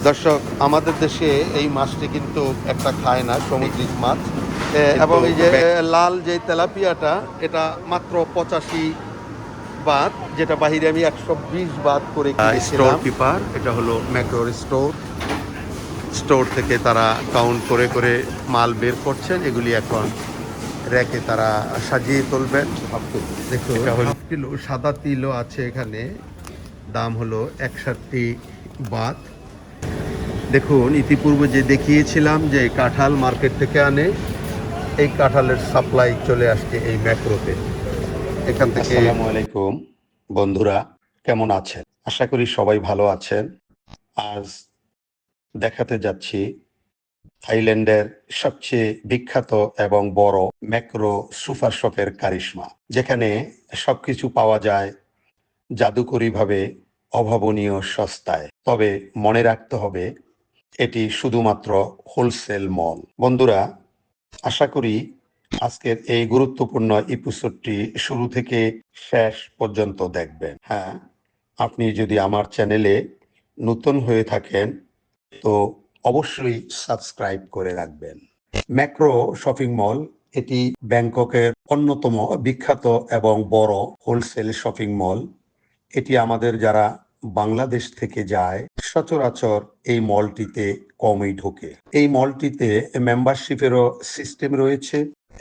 দর্শক, আমাদের দেশে এই মাছটি কিন্তু একটা খায় না, সামুদ্রিক মাছ। এবং এই যে লাল যে তেলাপিয়াটা, এটা মাত্র 85 বাত, যেটা বাহিরে আমি 120 বাত করে কিনেছিলাম। কিপার, এটা হলো ম্যাক্রোর স্টোর থেকে তারা কাউন্ট করে করে মাল বের করছেন। এগুলি এখন র্যাকে তারা সাজিয়ে তুলবেন। দেখুন, হাফ কিলো সাদা তিলও আছে এখানে, দাম হলো 61 বাত। দেখুন, ইতিপূর্বে যে দেখিয়েছিলাম যে কাঁঠাল মার্কেট থেকে আনে, এই কাঁঠালের সাপ্লাই চলে আসছে এই ম্যাক্রোতে। এখান থেকে আসসালামু আলাইকুম বন্ধুরা, কেমন আছেন? আশা করি সবাই ভালো আছেন। আজ দেখাতে যাচ্ছি থাইল্যান্ডের সবচেয়ে বিখ্যাত এবং বড় ম্যাক্রো সুপার শপের কারিশমা, যেখানে সবকিছু পাওয়া যায় জাদুকরীভাবে অভাবনীয় সস্তায়। তবে মনে রাখতে হবে, এটি শুধুমাত্র হোলসেল মল। বন্ধুরা, আশা করি আজকের এই গুরুত্বপূর্ণ এপিসোডটি শুরু থেকে শেষ পর্যন্ত দেখবেন। হ্যাঁ, আপনি যদি আমার চ্যানেলে নতুন হয়ে থাকেন তো অবশ্যই সাবস্ক্রাইব করে রাখবেন। ম্যাক্রো শপিং মল এটি ব্যাংককের অন্যতম বিখ্যাত এবং বড় হোলসেল শপিং মল। এটি আমাদের যারা বাংলাদেশ থেকে যায় সচরাচর এই মলটিতে কমই ঢোকে। এই মলটিতে মেম্বারশিপেরও সিস্টেম রয়েছে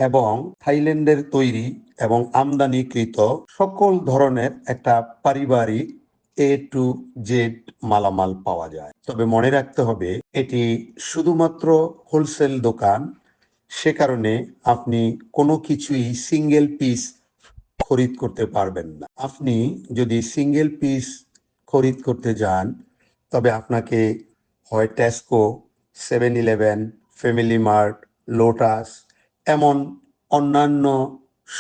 এবং থাইল্যান্ডের তৈরি এবং আমদানিকৃত সকল ধরনের একটা পারিবারিক টু জেড মালামাল পাওয়া যায়। তবে মনে রাখতে হবে, এটি শুধুমাত্র হোলসেল দোকান, সে কারণে আপনি কোনো কিছুই সিঙ্গেল পিস খরিদ করতে পারবেন না। আপনি যদি সিঙ্গেল পিস খরিদ করতে যান, তবে আপনাকে হয় টেস্কো, 7-11, ফ্যামিলি মার্ট, লোটাস এমন অন্যান্য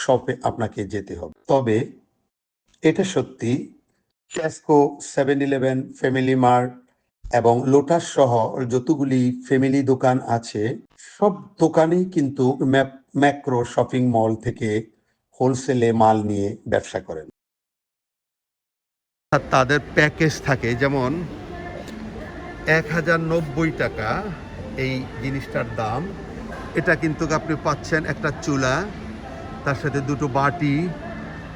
শপে আপনাকে যেতে হবে। তবে এটা সত্যি, টেস্কো, 7-11, ফ্যামিলি মার্ট এবং লোটাস সহ যতগুলি ফ্যামিলি দোকান আছে, সব দোকানেই কিন্তু ম্যাক্রো শপিং মল থেকে হোলসেলে মাল নিয়ে ব্যবসা করেন। তাদের প্যাকেজ থাকে, যেমন 1090 টাকা এই জিনিসটার দাম। এটা কিন্তু আপনি পাচ্ছেন একটা চুলা, তার সাথে দুটো বাটি,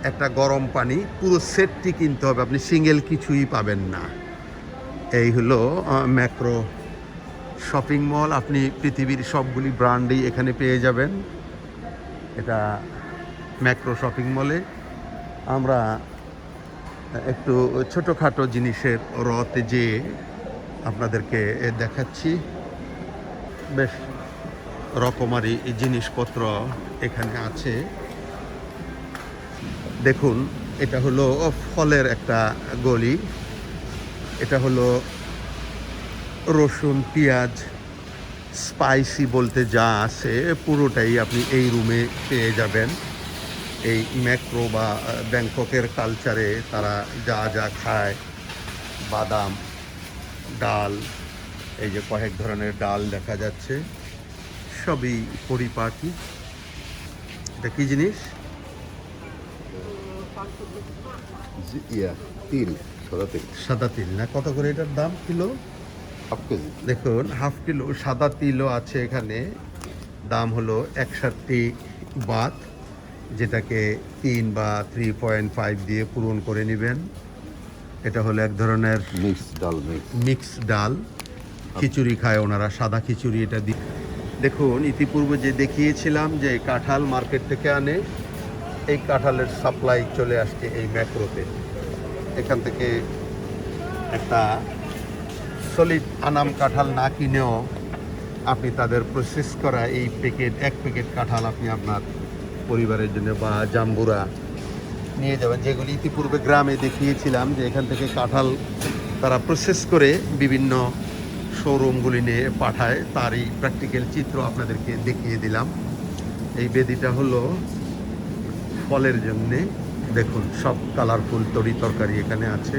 একটা গরম পানি, পুরো সেটটি কিনতে হবে, আপনি সিঙ্গেল কিছুই পাবেন না। এই হলো ম্যাক্রো শপিং মল। আপনি পৃথিবীর সবগুলি ব্র্যান্ডই এখানে পেয়ে যাবেন। এটা ম্যাক্রো শপিং মলে আমরা একটু ছোটোখাটো জিনিসের রতে যেয়ে আপনাদেরকে দেখাচ্ছি। বেশ রকমারি জিনিসপত্র এখানে আছে। দেখুন, এটা হলো ফলের একটা গলি। এটা হলো রসুন, পেঁয়াজ, স্পাইসি বলতে যা আছে পুরোটাই আপনি এই রুমে পেয়ে যাবেন। এই ম্যাক্রো বা ব্যাংককের কালচারে তারা যা যা খায়, বাদাম, ডাল, এই যে কয়েক ধরনের ডাল দেখা যাচ্ছে, সবই পরিপাটি। এটা কি জিনিস? তিল, সাদা তিল। সাদা তিল না? কত করে এটার দাম কিলো? Half KG. দেখুন, হাফ কিলো সাদা তিলও আছে এখানে, দাম হলো 61 বাত, যেটাকে 3 বা 3.5 দিয়ে পূরণ করে নেবেন। এটা হলো এক ধরনের মিক্স ডাল, খিচুড়ি খায় ওনারা, সাদা খিচুড়ি এটা দিয়ে। দেখুন, ইতিপূর্বে যে দেখিয়েছিলাম যে কাঁঠাল মার্কেট থেকে আনে, এই কাঁঠালের সাপ্লাই চলে আসছে এই ম্যাক্রোতে। এখান থেকে একটা সলিড আনাম কাঁঠাল না কিনেও আপনি তাদের প্রসেস করা এই এক প্যাকেট কাঁঠাল আপনি আপনার পরিবারের জন্য বা জাম্বুরা নিয়ে যাবেন, যেগুলি ইতিপূর্বে গ্রামে দেখিয়েছিলাম যে এখান থেকে কাঁঠাল তারা প্রসেস করে বিভিন্ন শোরুমগুলি নিয়ে পাঠায়। তারই প্র্যাকটিক্যাল চিত্র আপনাদেরকে দেখিয়ে দিলাম। এই বেদিটা হলো ফলের জন্যে। দেখুন, সব কালারফুল তরি তরকারি এখানে আছে,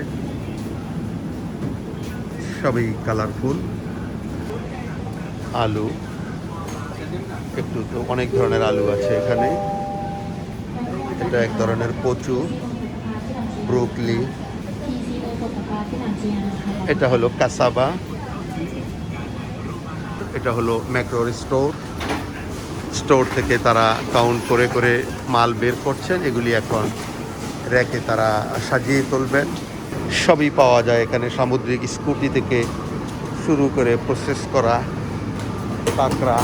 সবই কালারফুল। আলু, একটু তো অনেক ধরনের আলু আছে এখানে। এটা এক ধরনের কচু, ব্রোকলি। এটা হলো কাসাবা, এটা হলো ম্যাক্রোর স্টোর থেকে তারা কাউন্ট করে করে মাল বের করছেন, এগুলি এখন র্যাকে তারা সাজিয়ে তুলবেন। সবই পাওয়া যায় এখানে, সামুদ্রিক স্কুটি থেকে শুরু করে প্রসেস করা কাঁকড়া,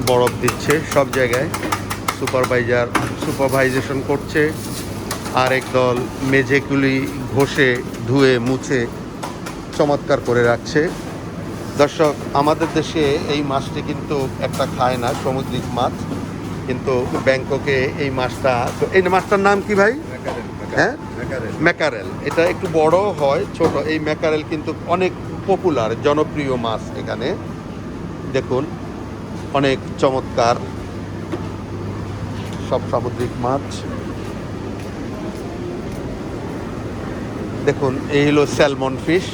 বরফ দিচ্ছে সব জায়গায়, সুপারভাইজেশন করছে, আর একদল মেঝেগুলি ঘষে ধুয়ে মুছে চমৎকার করে রাখছে। দর্শক, আমাদের দেশে এই মাছটি কিন্তু একটা খায় না, সামুদ্রিক মাছ, কিন্তু ব্যাংককে এই মাছটা, তো এই মাছটার নাম কি ভাই? হ্যাঁ, ম্যাকারেল। এটা একটু বড় হয়, ছোট। এই ম্যাকারেল কিন্তু অনেক পপুলার, জনপ্রিয় মাছ এখানে। দেখুন, অনেক চমৎকার সব সামুদ্রিক মাছ। দেখুন, এই হলো স্যালমন ফিশ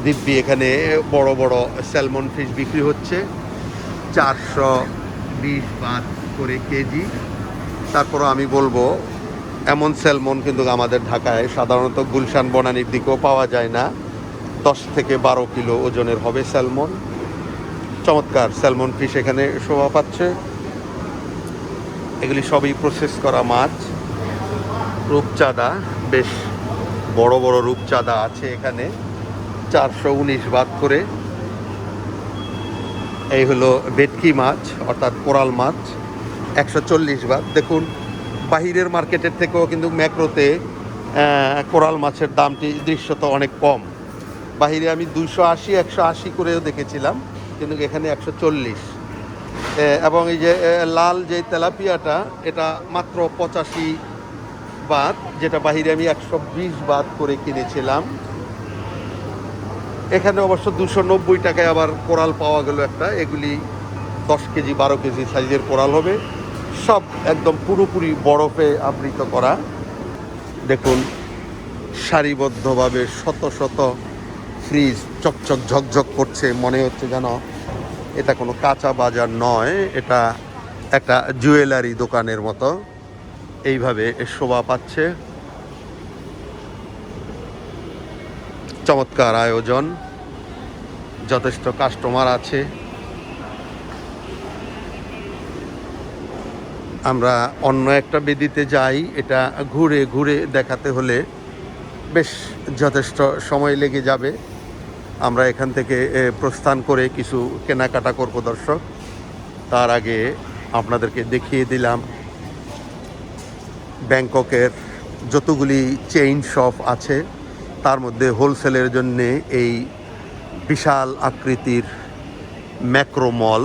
দিব্যি। এখানে বড় বড় স্যালমন ফিশ বিক্রি হচ্ছে 420 বাত করে কেজি। তারপর আমি বলবো, এমন স্যালমন কিন্তু আমাদের ঢাকায় সাধারণত গুলশান বনানীর দিকেও পাওয়া যায় না। 10 থেকে 12 কিলো ওজনের হবে স্যালমন। চমৎকার স্যালমন ফিশ এখানে শোভা পাচ্ছে। এগুলি সবই প্রসেস করা মাছ। রূপচাঁদা, বেশ বড় বড় রূপচাঁদা আছে এখানে, 419 বাত করে। এই হলো ভেটকি মাছ, অর্থাৎ কোরাল মাছ, 140 বাত। দেখুন, বাহিরের মার্কেটের থেকেও কিন্তু ম্যাক্রোতে কোরাল মাছের দামটি দৃশ্যত অনেক কম। বাহিরে আমি 280, 180 করেও দেখেছিলাম, কিন্তু এখানে 140। এবং এই যে লাল যে তেলাপিয়াটা, এটা মাত্র 85 বাত, যেটা বাহিরে আমি 120 বাত করে কিনেছিলাম। এখানে অবশ্য 290 টাকায় আবার কোরাল পাওয়া গেল একটা। এগুলি 10 কেজি 12 কেজি সাইজের কোরাল হবে, সব একদম পুরোপুরি বরফে আবৃত করা। দেখুন, সারিবদ্ধভাবে শত শত ফ্রিজ চকচক ঝকঝক করছে, মনে হচ্ছে যেন এটা কোনো কাঁচা বাজার নয়, এটা একটা জুয়েলারি দোকানের মতো এইভাবে শোভা পাচ্ছে। চমৎকার আয়োজন, যথেষ্ট কাস্টমার আছে। আমরা অন্য একটা বেদিতে যাই, এটা ঘুরে ঘুরে দেখাতে হলে বেশ যথেষ্ট সময় লেগে যাবে। আমরা এখান থেকে প্রস্থান করে কিছু কেনাকাটা করব দর্শক। তার আগে আপনাদেরকে দেখিয়ে দিলাম ব্যাংককের যতগুলি চেইন শপ আছে, তার মধ্যে হোলসেলের জন্যে এই বিশাল আকৃতির ম্যাক্রো মল